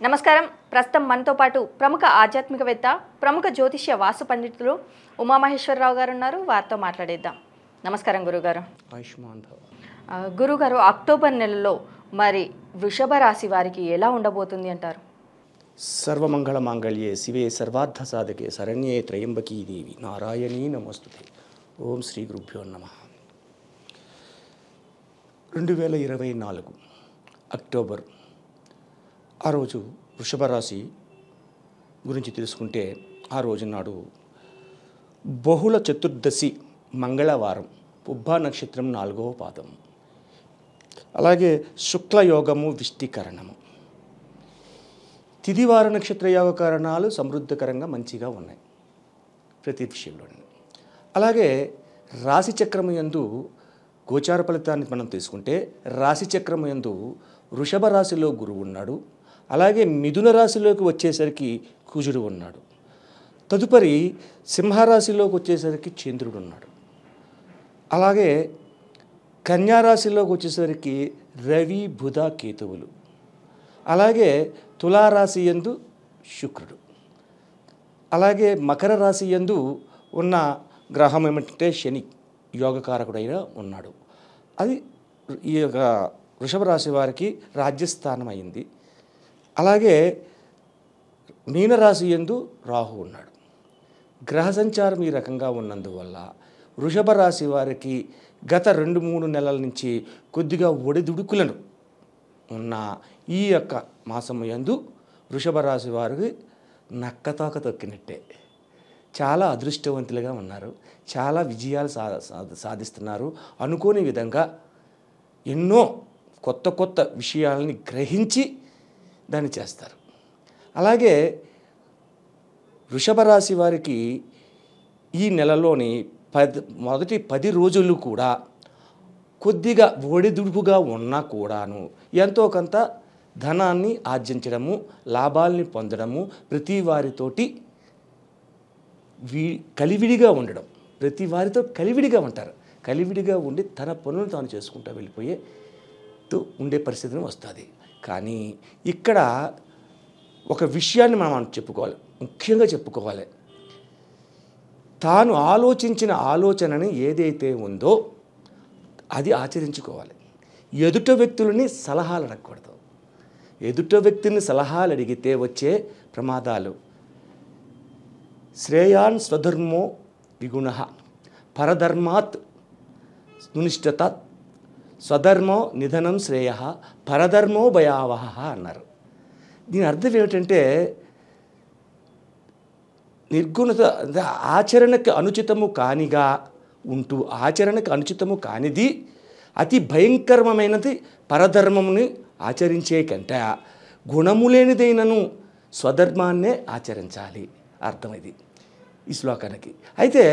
నమస్కారం. ప్రస్తుతం మనతో పాటు ప్రముఖ ఆధ్యాత్మికవేత్త, ప్రముఖ జ్యోతిష్య వాస్తు పండితులు ఉమామహేశ్వరరావు గారు ఉన్నారు. వారితో మాట్లాడేద్దాం. నమస్కారం గురుగారు. ఆయుష్మాన్ భవ. గురుగారు, అక్టోబర్ నెలలో మరి వృషభ రాశి వారికి ఎలా ఉండబోతుంది అంటారు? సర్వమంగళ మాంగళ్యే శివే సర్వార్థ సాధకే శరణ్యే త్రయంబకీ దేవి నారాయణీ నమస్తుతే. ఓం శ్రీ గురుభ్యో నమః. 2024 అక్టోబర్ ఆ రోజు వృషభ రాశి గురించి తెలుసుకుంటే, ఆ రోజు నాడు బహుళ చతుర్దశి మంగళవారం, పుబ్బా నక్షత్రం 4వ పాదం, అలాగే శుక్లయోగము విష్టికరణము. తిదివార నక్షత్ర యోగ కారణాలు సమృద్ధికరంగా మంచిగా ఉన్నాయి ప్రతి విషయంలోనే. అలాగే రాశిచక్రము యందు గోచార ఫలితాన్ని మనం తీసుకుంటే, రాశిచక్రము యందు వృషభ రాశిలో గురువు ఉన్నాడు. అలాగే మిథున రాశిలోకి వచ్చేసరికి కుజుడు ఉన్నాడు. తదుపరి సింహరాశిలోకి వచ్చేసరికి చంద్రుడు ఉన్నాడు. అలాగే కన్యారాశిలోకి వచ్చేసరికి రవి, బుధ, కేతువులు. అలాగే తులారాశి యందు శుక్రుడు. అలాగే మకర రాశి యందు ఉన్న గ్రహం ఏమంటే శని యోగకారకుడైన ఉన్నాడు. అది ఈ యొక్క వృషభ రాశి వారికి రాజ్యస్థానం అయింది. అలాగే మీనరాశి యందు రాహు ఉన్నాడు. గ్రహ సంచారం ఈ రకంగా ఉన్నందువల్ల వృషభ రాశి వారికి గత 2-3 నెలల నుంచి కొద్దిగా ఒడిదుడుకులను ఉన్న ఈ యొక్క మాసము యందు వృషభ రాశి వారికి నక్కతోక తొక్కినట్టే చాలా అదృష్టవంతులుగా ఉన్నారు. చాలా విజయాలు సాధిస్తున్నారు. అనుకోని విధంగా ఎన్నో కొత్త కొత్త విషయాలని గ్రహించి దాన్ని చేస్తారు. అలాగే వృషభ రాశి వారికి ఈ నెలలోని మొదటి 10 రోజులు కూడా కొద్దిగా ఒడిదుడుపుగా ఉన్నా కూడాను ఎంతో కొంత ధనాన్ని ఆర్జించడము, లాభాలని పొందడము, ప్రతి వారితోటి కలివిడిగా ఉండడం. ప్రతి వారితో కలివిడిగా ఉంటారు. కలివిడిగా ఉండి తన పనులు తాను చేసుకుంటూ వెళ్ళిపోయే ఉండే పరిస్థితిని వస్తుంది. కానీ ఇక్కడ ఒక విషయాన్ని మనం చెప్పుకోవాలి, ముఖ్యంగా చెప్పుకోవాలి. తాను ఆలోచించిన ఆలోచనని ఏదైతే ఉందో అది ఆచరించుకోవాలి. ఎదుట వ్యక్తులని సలహాలు అడగకూడదు. ఎదుట వ్యక్తిని సలహాలు అడిగితే వచ్చే ప్రమాదాలు: శ్రేయాన్ స్వధర్మో విగుణ పరధర్మాత్ నునిష్టతాత్ స్వధర్మో నిధనం శ్రేయ పరధర్మో భయావహ అన్నారు. దీని అర్థం ఏమిటంటే, నిర్గుణత ఆచరణకు అనుచితము కానిగా ఉంటూ ఆచరణకు అనుచితము కానిది అతి భయంకరమైనది పరధర్మముని ఆచరించే కంటే గుణము లేనిదైనను స్వధర్మాన్నే ఆచరించాలి. అర్థం ఇది ఈ శ్లోకానికి. అయితే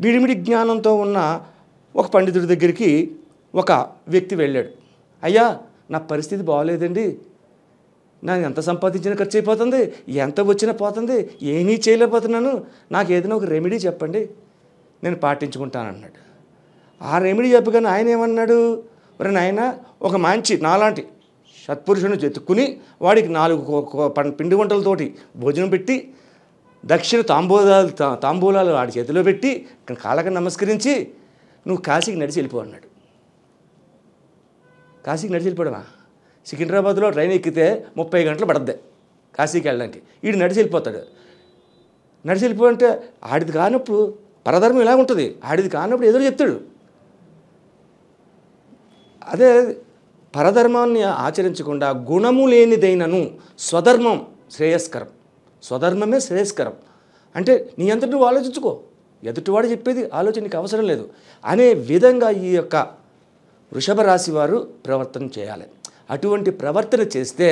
విడిమిడి జ్ఞానంతో ఉన్న ఒక పండితుడి దగ్గరికి ఒక వ్యక్తి వెళ్ళాడు. అయ్యా, నా పరిస్థితి బాగోలేదండి, నేను ఎంత సంపాదించినా ఖర్చు అయిపోతుంది, ఎంత వచ్చినా పోతుంది, ఏమీ చేయలేకపోతున్నాను, నాకు ఏదైనా ఒక రెమెడీ చెప్పండి, నేను పాటించుకుంటాను అన్నాడు. ఆ రెమెడీ చెప్పగానే ఆయన ఏమన్నాడు, మరి నాయన ఒక మంచి నాలాంటి సత్పురుషుని వెతుక్కుని వాడికి 4 పిండి వంటలతోటి భోజనం పెట్టి దక్షిణ తాంబూలాలు వాడి చేతిలో పెట్టి కాళ్ళకి నమస్కరించి నువ్వు కాశీకి నడిచి వెళ్ళిపో అన్నాడు. కాశీకి నడిచి వెళ్ళిపోవడమా? సికింద్రాబాద్లో ట్రైన్ ఎక్కితే 30 గంటలు పడద్ది కాశీకి వెళ్ళడానికి. వీడు నడిచి వెళ్ళిపోతాడు. నడిచి వెళ్ళిపోతే ఆడిది కానప్పుడు పరధర్మం ఇలా ఉంటుంది, ఆడిది కానప్పుడు ఎదురు చెప్తాడు. అదే పరధర్మాన్ని ఆచరించకుండా గుణము లేనిదైనను స్వధర్మం శ్రేయస్కరం, స్వధర్మమే శ్రేయస్కరం అంటే నీ అంతటి నువ్వు ఆలోచించుకో, ఎదుటివాడు చెప్పేది ఆలోచనకి అవసరం లేదు అనే విధంగా ఈ యొక్క వృషభ రాశి వారు ప్రవర్తన చేయాలి. అటువంటి ప్రవర్తన చేస్తే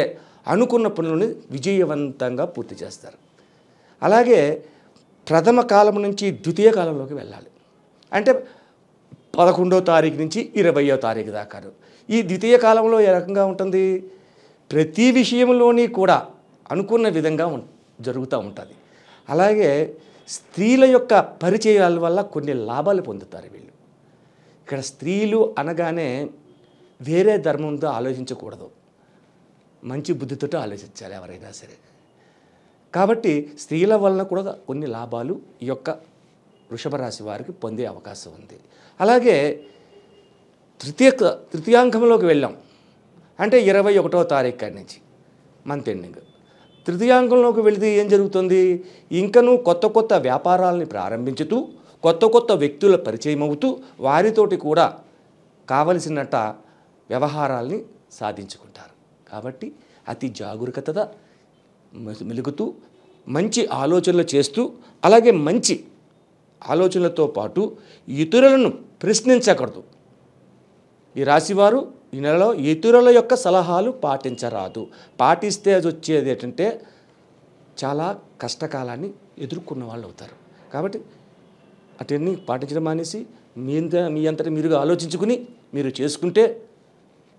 అనుకున్న పనులను విజయవంతంగా పూర్తి చేస్తారు. అలాగే ప్రథమ కాలం నుంచి ద్వితీయ కాలంలోకి వెళ్ళాలి. అంటే 11వ తారీఖు నుంచి 20వ తారీఖు దాకా. ఈ ద్వితీయ కాలంలో ఏ రకంగా ఉంటుంది? ప్రతి విషయంలోని కూడా అనుకున్న విధంగా జరుగుతూ ఉంటుంది. అలాగే స్త్రీల యొక్క పరిచయాల వల్ల కొన్ని లాభాలు పొందుతారు వీళ్ళు. ఇక్కడ స్త్రీలు అనగానే వేరే ధర్మంతో ఆలోచించకూడదు. మంచి బుద్ధితో ఆలోచించాలి ఎవరైనా సరే. కాబట్టి స్త్రీల వలన కూడా కొన్ని లాభాలు ఈ యొక్క వృషభ రాశి వారికి పొందే అవకాశం ఉంది. అలాగే తృతీయాంకంలోకి వెళ్ళాం అంటే 21వ తారీఖు కాడి నుంచి మంత్ ఎండింగ్. తృతీయాంకంలోకి వెళితే ఏం జరుగుతుంది? ఇంకనూ కొత్త కొత్త వ్యాపారాలని ప్రారంభించుతూ కొత్త కొత్త వ్యక్తుల పరిచయం అవుతూ వారితోటి కూడా కావలసినట్ట వ్యవహారాల్ని సాధించుకుంటారు. కాబట్టి అతి జాగరూకత మెలుగుతూ మంచి ఆలోచనలు చేస్తూ అలాగే మంచి ఆలోచనలతో పాటు ఇతరులను ప్రశ్నించకూడదు. ఈ రాశివారు ఈ నెలలో ఇతరుల యొక్క సలహాలు పాటించరాదు. పాటిస్తే అది వచ్చేది ఏంటంటే చాలా కష్టకాలాన్ని ఎదుర్కొన్న వాళ్ళు అవుతారు. కాబట్టి అటన్నీ పాటించడం మానేసి మీ అంతటా మీరుగా ఆలోచించుకుని మీరు చేసుకుంటే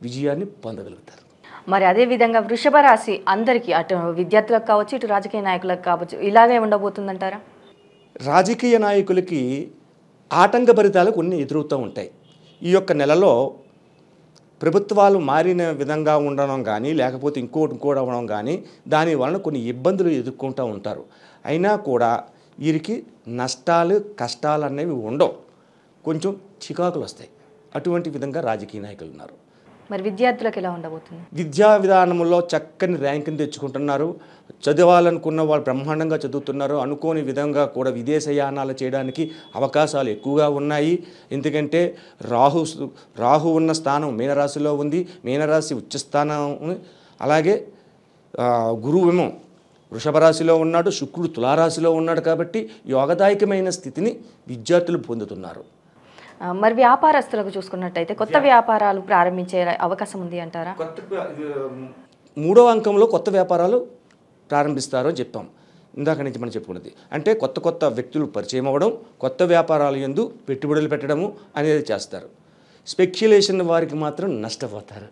విజయాన్ని పొందగలుగుతారు. మరి అదే విధంగా వృషభ రాశి అందరికీ అటు విద్యార్థులకు కావచ్చు ఇటు రాజకీయ నాయకులకు కావచ్చు ఇలాగే ఉండబోతుందంటారా? రాజకీయ నాయకులకి ఆటంకభరితాలు కొన్ని ఎదురవుతూ ఉంటాయి. ఈ యొక్క నెలలో ప్రభుత్వాలు మారిన విధంగా ఉండడం కానీ లేకపోతే ఇంకోటి అవ్వడం కానీ దాని వలన కొన్ని ఇబ్బందులు ఎదుర్కొంటూ ఉంటారు. అయినా కూడా వీరికి నష్టాలు కష్టాలు అనేవి ఉండవు, కొంచెం చికాకులు వస్తాయి. అటువంటి విధంగా రాజకీయ నాయకులు ఉన్నారు. మరి విద్యార్థులకు ఎలా ఉండబోతుంది? విద్యా విధానంలో చక్కని ర్యాంకుని తెచ్చుకుంటున్నారు. చదవాలనుకున్న వాళ్ళు బ్రహ్మాండంగా చదువుతున్నారు. అనుకోని విధంగా కూడా విదేశయానాలు చేయడానికి అవకాశాలు ఎక్కువగా ఉన్నాయి. ఎందుకంటే రాహు ఉన్న స్థానం మీనరాశిలో ఉంది. మీనరాశి ఉచ్చస్థానం. అలాగే గురువేమో వృషభ రాశిలో ఉన్నాడు, శుక్రుడు తులారాశిలో ఉన్నాడు. కాబట్టి యోగదాయకమైన స్థితిని విద్యార్థులు పొందుతున్నారు. మరి వ్యాపారస్తులకు చూసుకున్నట్టయితే కొత్త వ్యాపారాలు ప్రారంభించే అవకాశం ఉంది అంటారా? మూడవ అంకంలో కొత్త వ్యాపారాలు ప్రారంభిస్తారు అని చెప్పాం. ఇందాక నుంచి మనం చెప్పుకున్నది అంటే కొత్త కొత్త వ్యక్తులు పరిచయం అవ్వడం, కొత్త వ్యాపారాలు యందు పెట్టుబడులు పెట్టడము అనేది చేస్తారు. స్పెక్యులేషన్ వారికి మాత్రం నష్టపోతారు.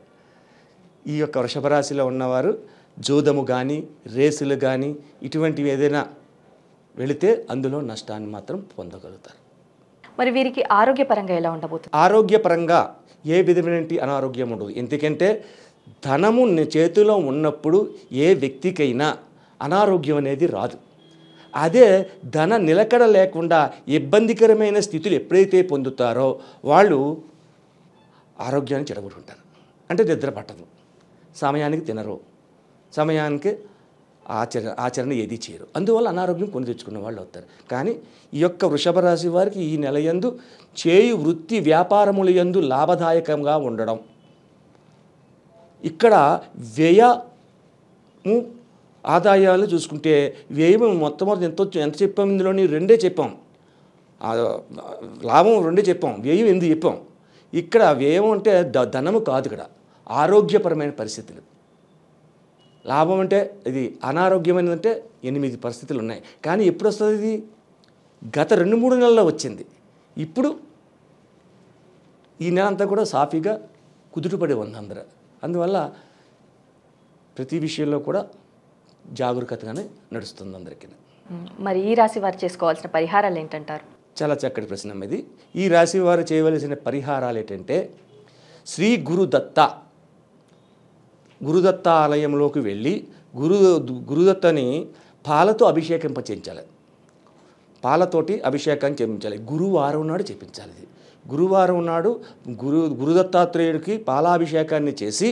ఈ యొక్క వృషభ రాశిలో ఉన్నవారు జోదము కానీ రేసులు కానీ ఇటువంటివి ఏదైనా వెళితే అందులో నష్టాన్ని మాత్రం పొందగలుగుతారు. మరి వీరికి ఆరోగ్యపరంగా ఎలా ఉండబోతుంది? ఆరోగ్యపరంగా ఏ విధమైన అనారోగ్యం ఉండదు. ఎందుకంటే ధనము చేతిలో ఉన్నప్పుడు ఏ వ్యక్తికైనా అనారోగ్యం అనేది రాదు. అదే ధన నిలకడ లేకుండా ఇబ్బందికరమైన స్థితులు ఎప్పుడైతే పొందుతారో వాళ్ళు ఆరోగ్యాన్ని చెడగొట్టుకుంటారు. అంటే నిద్ర పట్టదు, సమయానికి తినరు, సమయానికి ఆచరణ ఏది చేయరు. అందువల్ల అనారోగ్యం కొని తెచ్చుకున్న వాళ్ళు అవుతారు. కానీ ఈ యొక్క వృషభ రాశి వారికి ఈ నెల యందు చేయు వృత్తి వ్యాపారముల యందు లాభదాయకంగా ఉండడం. ఇక్కడ వ్యయము ఆదాయాలు చూసుకుంటే వ్యయం మొట్టమొదటి ఎంత చెప్పాం? ఇందులోని రెండే చెప్పాం. లాభం రెండే చెప్పాం, వ్యయం ఎందుకు చెప్పాం. ఇక్కడ వ్యయం అంటే ధనము కాదు, ఇక్కడ ఆరోగ్యపరమైన పరిస్థితులు. లాభం అంటే ఇది అనారోగ్యమైనదంటే 8 పరిస్థితులు ఉన్నాయి. కానీ ఎప్పుడు వస్తుంది ఇది? గత 2-3 నెలల్లో వచ్చింది. ఇప్పుడు ఈ నెల అంతా కూడా సాఫీగా కుదుటపడి ఉంది అందరూ. అందువల్ల ప్రతి విషయంలో కూడా జాగరూకతగానే నడుస్తుంది అందరికీ. మరి ఈ రాశి వారు చేసుకోవాల్సిన పరిహారాలు ఏంటంటారు? చాలా చక్కటి ప్రశ్న ఇది. ఈ రాశి వారు చేయవలసిన పరిహారాలు ఏంటంటే శ్రీ గురుదత్త ఆలయంలోకి వెళ్ళి గురుదత్తని పాలతో అభిషేకింపచేయించాలి. పాలతోటి అభిషేకం చేయించాలి. గురువారం నాడు చేయించాలి. ఇది గురువారం నాడు గురుదత్తాత్రేయుడికి పాలాభిషేకాన్ని చేసి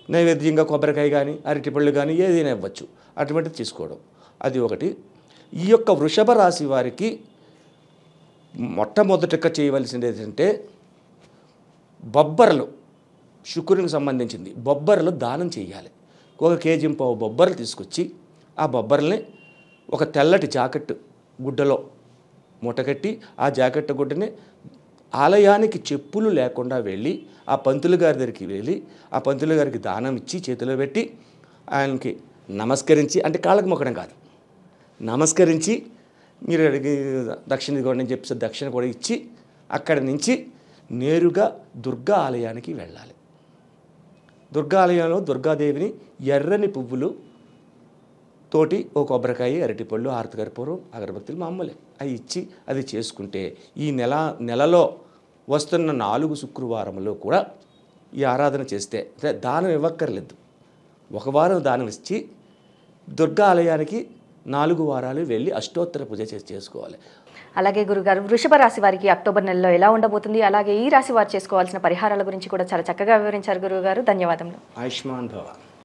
నైవేద్యంగా కొబ్బరికాయ కానీ అరటిపళ్ళు కానీ ఏదైనా ఇవ్వచ్చు. అటువంటిది తీసుకోవడం అది ఒకటి. ఈ యొక్క వృషభ రాశి వారికి మొట్టమొదటిగా చేయవలసింది ఏంటంటే బొబ్బర్లు, శుక్రునికి సంబంధించింది బొబ్బర్లు దానం చేయాలి. 1 కేజీ పావు బొబ్బర్లు తీసుకొచ్చి ఆ బొబ్బర్లని ఒక తెల్లటి జాకెట్ గుడ్డలో మూటగట్టి ఆ జాకెట్ గుడ్డని ఆలయానికి చెప్పులు లేకుండా వెళ్ళి ఆ పంతులు గారి దగ్గరికి వెళ్ళి ఆ పంతులు గారికి దానం ఇచ్చి చేతిలో పెట్టి ఆయనకి నమస్కరించి, అంటే కాళ్ళకు మొక్కడం కాదు, నమస్కరించి మీరు అడిగి దక్షిణ కూడా నేను చెప్పి దక్షిణ కూడా ఇచ్చి అక్కడి నుంచి నేరుగా దుర్గా ఆలయానికి వెళ్ళాలి. దుర్గా ఆలయంలో దుర్గాదేవిని ఎర్రని పువ్వులు తోటి ఒక కొబ్బరికాయ అరటిపళ్ళు హారతికర్పూరం అగరబత్తులు మామూలే అవి ఇచ్చి అది చేసుకుంటే ఈ నెలలో వస్తున్న 4 శుక్రవారంలో కూడా ఈ ఆరాధన చేస్తే దానం ఇవ్వక్కర్లేదు. 1 వారం దానం ఇచ్చి దుర్గా ఆలయానికి 4 వారాలు వెళ్ళి అష్టోత్తర పూజ చేసుకోవాలి. అలాగే గురుగారు, వృషభ రాశి వారికి అక్టోబర్ నెలలో ఎలా ఉండబోతుంది, అలాగే ఈ రాశి వారు చేసుకోవాల్సిన పరిహారాల గురించి కూడా చాలా చక్కగా వివరించారు గురువుగారు. ధన్యవాదములు. ఆయుష్మాన్ భవ.